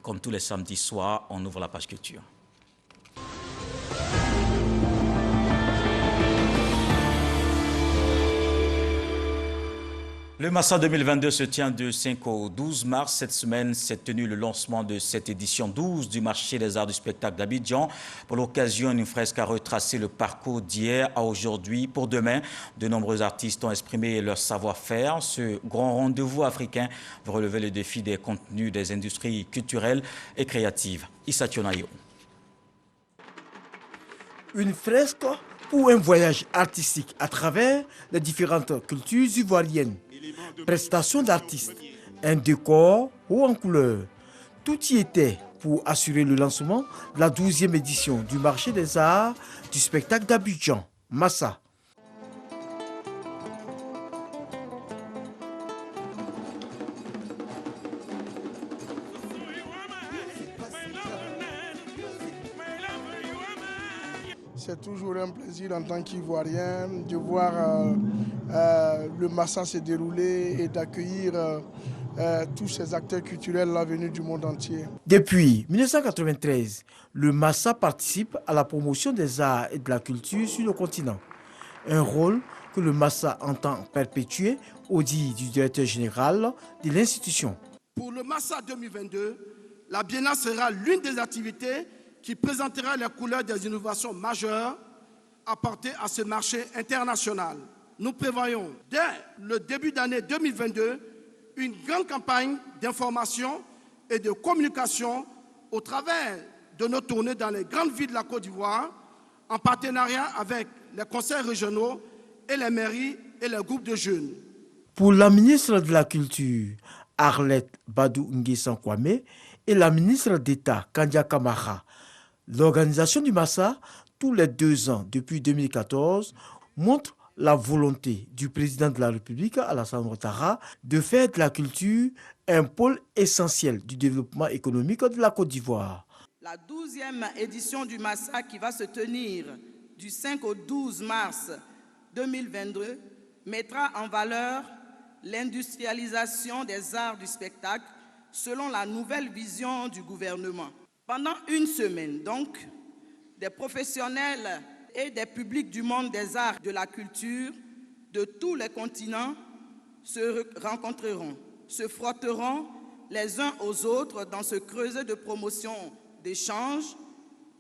Comme tous les samedis soirs, on ouvre la page culture. Le Massa 2022 se tient du 5 au 12 mars. Cette semaine s'est tenu le lancement de cette édition 12 du marché des arts du spectacle d'Abidjan. Pour l'occasion, une fresque a retracé le parcours d'hier à aujourd'hui. Pour demain, de nombreux artistes ont exprimé leur savoir-faire. Ce grand rendez-vous africain va relever le défi des contenus des industries culturelles et créatives. Issa Tionayo. Une fresque pour un voyage artistique à travers les différentes cultures ivoiriennes. Prestation d'artistes, un décor haut en couleur. Tout y était pour assurer le lancement de la 12e édition du marché des arts du spectacle d'Abidjan, Massa. C'est toujours un plaisir en tant qu'Ivoirien de voir le Massa se dérouler et d'accueillir tous ces acteurs culturels venus du monde entier. Depuis 1993, le Massa participe à la promotion des arts et de la culture sur le continent. Un rôle que le Massa entend perpétuer au dit du directeur général de l'institution. Pour le Massa 2022, la Biennale sera l'une des activités qui présentera les couleurs des innovations majeures apportées à ce marché international. Nous prévoyons, dès le début d'année 2022, une grande campagne d'information et de communication au travers de nos tournées dans les grandes villes de la Côte d'Ivoire, en partenariat avec les conseils régionaux et les mairies et les groupes de jeunes. Pour la ministre de la Culture, Arlette Badou Nguessan Kwame, et la ministre d'État, Kandia Kamara, l'organisation du Massa, tous les 2 ans depuis 2014, montre la volonté du président de la République, Alassane Ouattara, de faire de la culture un pôle essentiel du développement économique de la Côte d'Ivoire. La 12e édition du Massa qui va se tenir du 5 au 12 mars 2022 mettra en valeur l'industrialisation des arts du spectacle selon la nouvelle vision du gouvernement. Pendant une semaine, donc, des professionnels et des publics du monde des arts et de la culture de tous les continents se rencontreront, se frotteront les uns aux autres dans ce creuset de promotion, d'échange,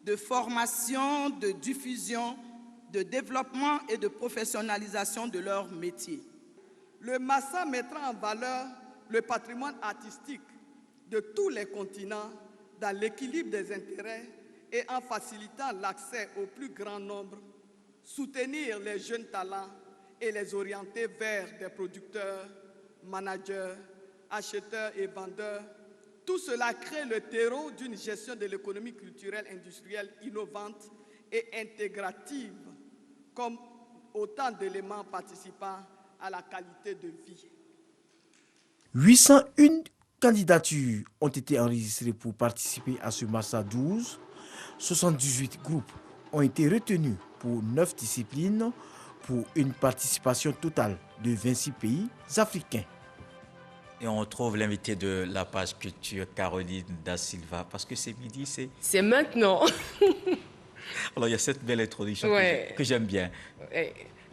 de formation, de diffusion, de développement et de professionnalisation de leur métier. Le Massa mettra en valeur le patrimoine artistique de tous les continents dans l'équilibre des intérêts et en facilitant l'accès au plus grand nombre, soutenir les jeunes talents et les orienter vers des producteurs, managers, acheteurs et vendeurs. Tout cela crée le terreau d'une gestion de l'économie culturelle industrielle innovante et intégrative, comme autant d'éléments participant à la qualité de vie. 801 candidatures ont été enregistrées pour participer à ce Massa 12. 78 groupes ont été retenus pour 9 disciplines pour une participation totale de 26 pays africains. Et on retrouve l'invité de la page culture, Caroline Da Silva, parce que c'est midi, c'est maintenant. Alors il y a cette belle introduction que j'aime bien.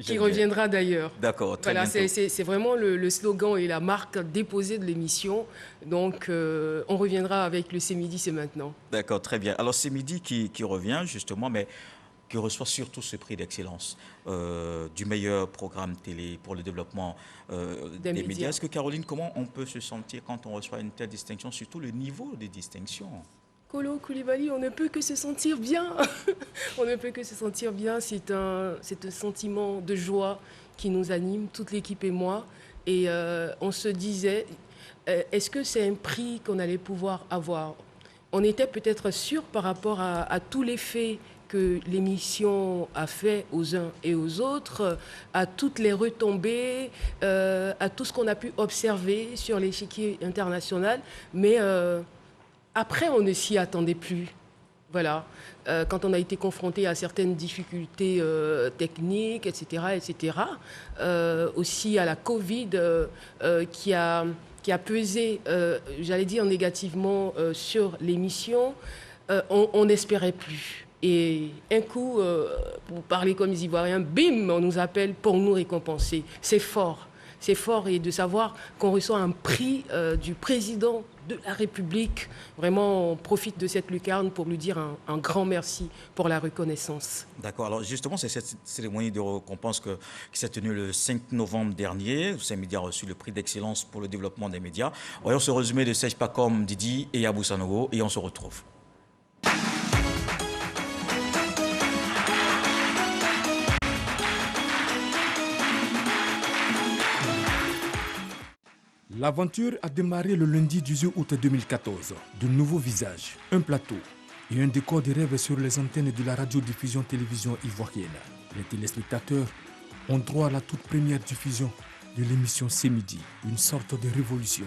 Qui reviendra d'ailleurs. D'accord, très bien. C'est vraiment le slogan et la marque déposée de l'émission. Donc, on reviendra avec le C'est midi, c'est maintenant. D'accord, très bien. Alors, c'est midi qui revient, justement, mais qui reçoit surtout ce prix d'excellence du meilleur programme télé pour le développement des médias. Est-ce que, Caroline, comment on peut se sentir quand on reçoit une telle distinction, surtout le niveau des distinctions? Kolo Koulibaly, on ne peut que se sentir bien. On ne peut que se sentir bien. C'est un sentiment de joie qui nous anime, toute l'équipe et moi. Et on se disait, est-ce que c'est un prix qu'on allait pouvoir avoir? On était peut-être sûr par rapport à tous les faits que l'émission a fait aux uns et aux autres, à toutes les retombées, à tout ce qu'on a pu observer sur l'échiquier international. Mais après, on ne s'y attendait plus. Voilà. Quand on a été confronté à certaines difficultés techniques, etc., aussi à la Covid qui a qui a pesé, j'allais dire négativement, sur l'émission, on n'espérait plus. Et un coup, pour parler comme les Ivoiriens, bim, on nous appelle pour nous récompenser. C'est fort. C'est fort, et de savoir qu'on reçoit un prix du président de la République. Vraiment, on profite de cette lucarne pour lui dire un grand merci pour la reconnaissance. D'accord. Alors justement, c'est cette cérémonie de récompense qui s'est tenue le 5 novembre dernier. CMD a reçu le prix d'excellence pour le développement des médias. Voyons ce résumé de Serge Pacom, Didi et Yabou Sanogo, et on se retrouve. L'aventure a démarré le lundi 18 août 2014. De nouveaux visages, un plateau et un décor de rêve sur les antennes de la radiodiffusion-télévision ivoirienne. Les téléspectateurs ont droit à la toute première diffusion de l'émission C'est Midi, une sorte de révolution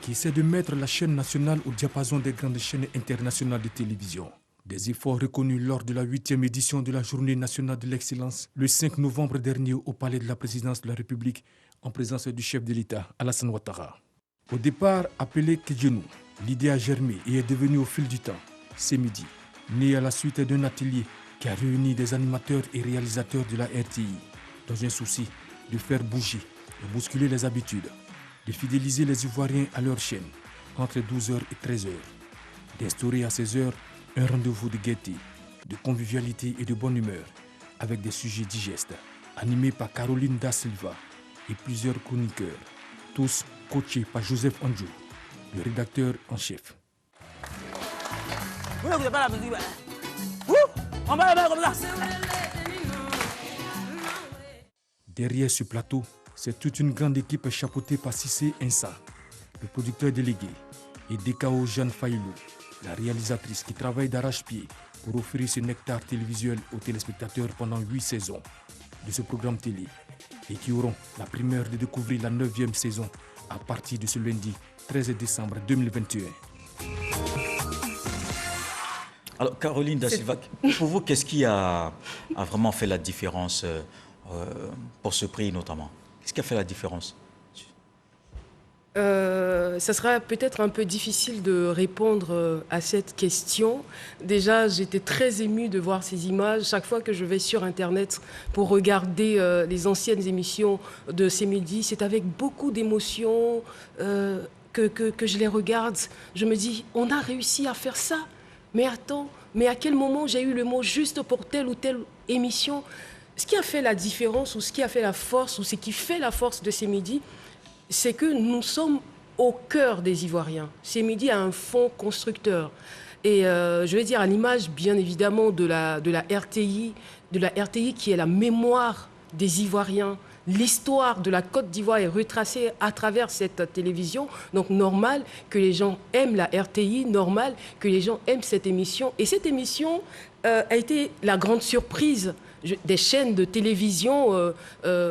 qui essaie de mettre la chaîne nationale au diapason des grandes chaînes internationales de télévision. Des efforts reconnus lors de la 8e édition de la Journée nationale de l'excellence le 5 novembre dernier au Palais de la Présidence de la République, en présence du chef de l'État, Alassane Ouattara. Au départ appelé Kedjenou, l'idée a germé et est devenue au fil du temps C'est Midi, né à la suite d'un atelier qui a réuni des animateurs et réalisateurs de la RTI, dans un souci de faire bouger, de bousculer les habitudes, de fidéliser les Ivoiriens à leur chaîne, entre 12h et 13h, d'instaurer à 16h un rendez-vous de gaieté, de convivialité et de bonne humeur, avec des sujets digestes, animés par Caroline Da Silva et plusieurs chroniqueurs, tous coachés par Joseph Andjou, le rédacteur en chef. Vous n'écoutez pas la musique, on va la mettre comme ça. Derrière ce plateau, c'est toute une grande équipe chapeautée par Cissé Insa, le producteur délégué, et Dekao Jeanne Faïlou, la réalisatrice qui travaille d'arrache-pied pour offrir ce nectar télévisuel aux téléspectateurs pendant 8 saisons de ce programme télé, et qui auront la primeur de découvrir la 9e saison à partir de ce lundi 13 décembre 2021. Alors, Caroline Da Silva, pour vous, qu'est-ce qui a vraiment fait la différence pour ce prix notamment? Qu'est-ce qui a fait la différence? Ça sera peut-être un peu difficile de répondre à cette question. Déjà, j'étais très émue de voir ces images. Chaque fois que je vais sur Internet pour regarder les anciennes émissions de C'est Midi, c'est avec beaucoup d'émotion que je les regarde. Je me dis, on a réussi à faire ça. Mais attends, mais à quel moment j'ai eu le mot juste pour telle ou telle émission? Ce qui a fait la différence, ou ce qui a fait la force, ou ce qui fait la force de C'est Midi, c'est que nous sommes au cœur des Ivoiriens. C'est Midi a un fond constructeur. Et je vais dire à l'image, bien évidemment, de la RTI qui est la mémoire des Ivoiriens. L'histoire de la Côte d'Ivoire est retracée à travers cette télévision. Donc, normal que les gens aiment la RTI, normal que les gens aiment cette émission. Et cette émission a été la grande surprise des chaînes de télévision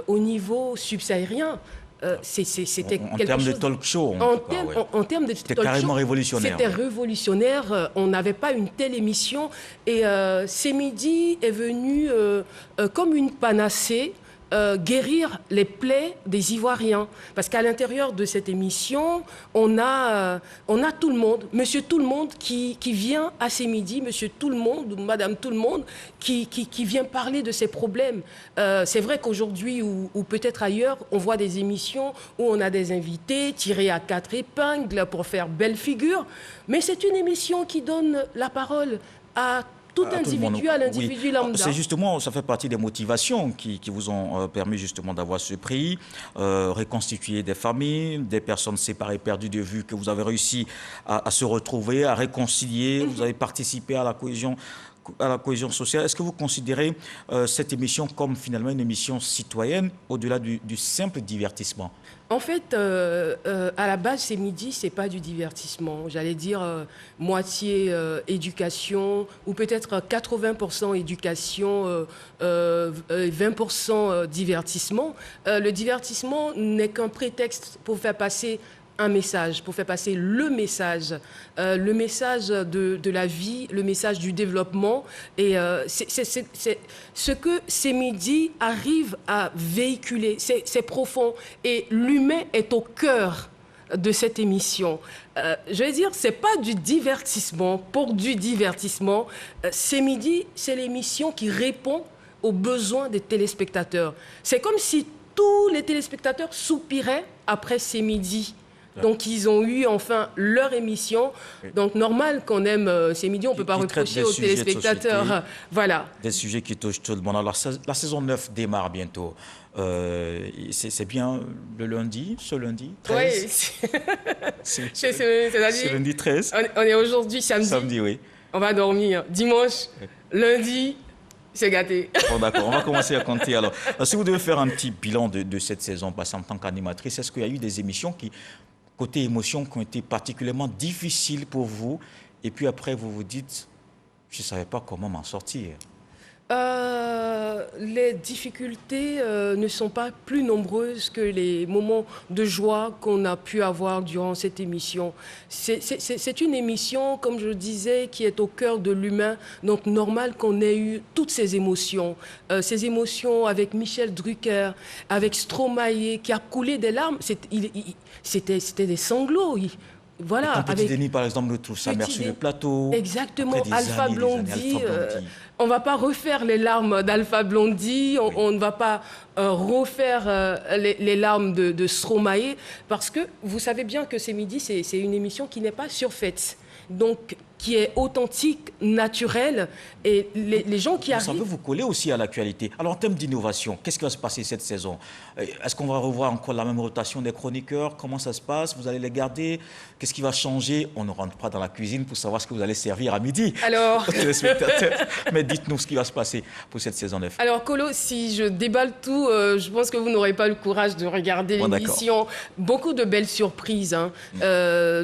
au niveau subsahérien. En termes de talk show, en termes de c'était carrément révolutionnaire. C'était révolutionnaire. On n'avait pas une telle émission. Et C'est Midi est venu comme une panacée guérir les plaies des Ivoiriens. Parce qu'à l'intérieur de cette émission, on a tout le monde, monsieur tout le monde qui vient à C'est Midi, monsieur tout le monde ou madame tout le monde qui vient parler de ses problèmes. C'est vrai qu'aujourd'hui ou peut-être ailleurs, on voit des émissions où on a des invités tirés à 4 épingles pour faire belle figure. Mais c'est une émission qui donne la parole à tout individu, à l'individu lambda. C'est justement, ça fait partie des motivations qui vous ont permis justement d'avoir ce prix, reconstituer des familles, des personnes séparées, perdues de vue, que vous avez réussi à se retrouver, à réconcilier, vous avez participé à la cohésion sociale. Est-ce que vous considérez cette émission comme finalement une émission citoyenne au-delà du simple divertissement? En fait, à la base, C'est Midi, c'est pas du divertissement. J'allais dire moitié éducation, ou peut-être 80% éducation, 20% divertissement. Le divertissement n'est qu'un prétexte pour faire passer un message, pour faire passer le message de la vie, le message du développement. Et c'est ce que C'est Midi arrive à véhiculer. C'est profond. Et l'humain est au cœur de cette émission. Je vais dire, c'est pas du divertissement pour du divertissement. C'est midi, c'est l'émission qui répond aux besoins des téléspectateurs. C'est comme si tous les téléspectateurs soupiraient après ces midis. Donc, ils ont eu enfin leur émission. Donc, normal qu'on aime ces midis, on ne peut pas reprocher aux téléspectateurs. Voilà. Des sujets qui touchent tout le monde. Alors, la saison 9 démarre bientôt. C'est bien le lundi, ce lundi 13. Oui. C'est lundi 13. On est aujourd'hui samedi. Samedi, oui. On va dormir dimanche, lundi. C'est gâté. Bon, d'accord, on va commencer à compter. Alors, si vous devez faire un petit bilan de cette saison passée en tant qu'animatrice, est-ce qu'il y a eu des émissions qui, côté émotion, qui ont été particulièrement difficiles pour vous? Et puis après, vous vous dites, je ne savais pas comment m'en sortir. Les difficultés ne sont pas plus nombreuses que les moments de joie qu'on a pu avoir durant cette émission. C'est une émission, comme je le disais, qui est au cœur de l'humain. Donc, normal qu'on ait eu toutes ces émotions. Ces émotions avec Michel Drucker, avec Stromae, qui a coulé des larmes. C'était des sanglots. Voilà. Petit Denis, par exemple, le trouve sa mère sur le plateau. Exactement. Alpha Blondy. On ne va pas refaire les larmes d'Alpha Blondy, on ne va pas refaire les larmes de Stromae, parce que vous savez bien que c'est midi, c'est une émission qui n'est pas surfaite, donc qui est authentique, naturelle, et les gens qui arrivent... Ça veut vous coller aussi à l'actualité. Alors en termes d'innovation, qu'est-ce qui va se passer cette saison? Est-ce qu'on va revoir encore la même rotation des chroniqueurs? Comment ça se passe? Vous allez les garder? Qu'est-ce qui va changer? On ne rentre pas dans la cuisine pour savoir ce que vous allez servir à midi. Alors... aux téléspectateurs. Mais dites-nous ce qui va se passer pour cette saison 9. Alors Colo, si je déballe tout, je pense que vous n'aurez pas le courage de regarder l'émission. Beaucoup de belles surprises. Hein.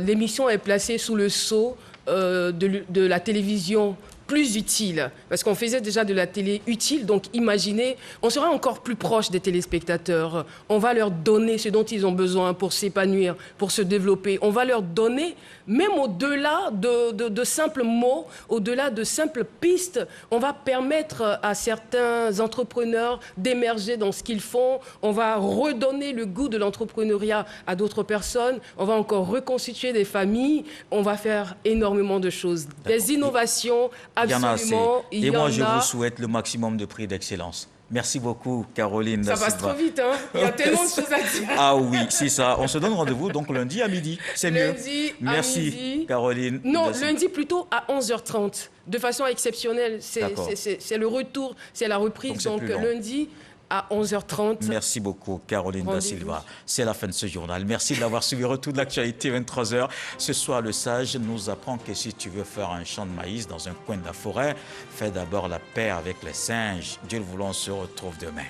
L'émission est placée sous le sceau de la télévision plus utile, parce qu'on faisait déjà de la télé utile, donc imaginez, on sera encore plus proche des téléspectateurs, on va leur donner ce dont ils ont besoin pour s'épanouir, pour se développer, on va leur donner, même au-delà de simples mots, au-delà de simples pistes, on va permettre à certains entrepreneurs d'émerger dans ce qu'ils font, on va redonner le goût de l'entrepreneuriat à d'autres personnes, on va encore reconstituer des familles, on va faire énormément de choses, des innovations. Absolument, il y en a assez. Et moi, je vous souhaite le maximum de prix d'excellence. Merci beaucoup, Caroline. Ça passe trop vite, hein. Il y a tellement de choses à dire. Ah oui, c'est ça. On se donne rendez-vous donc lundi à midi. C'est mieux. Lundi Merci, à midi. Caroline. Non, lundi plutôt à 11h30. De façon exceptionnelle. C'est le retour, c'est la reprise. Donc lundi à 11h30. Merci beaucoup, Caroline Da Silva. C'est la fin de ce journal. Merci de l'avoir suivi. Retour de l'actualité, 23h. Ce soir, le sage nous apprend que si tu veux faire un champ de maïs dans un coin de la forêt, fais d'abord la paix avec les singes. Dieu le voulant, on se retrouve demain.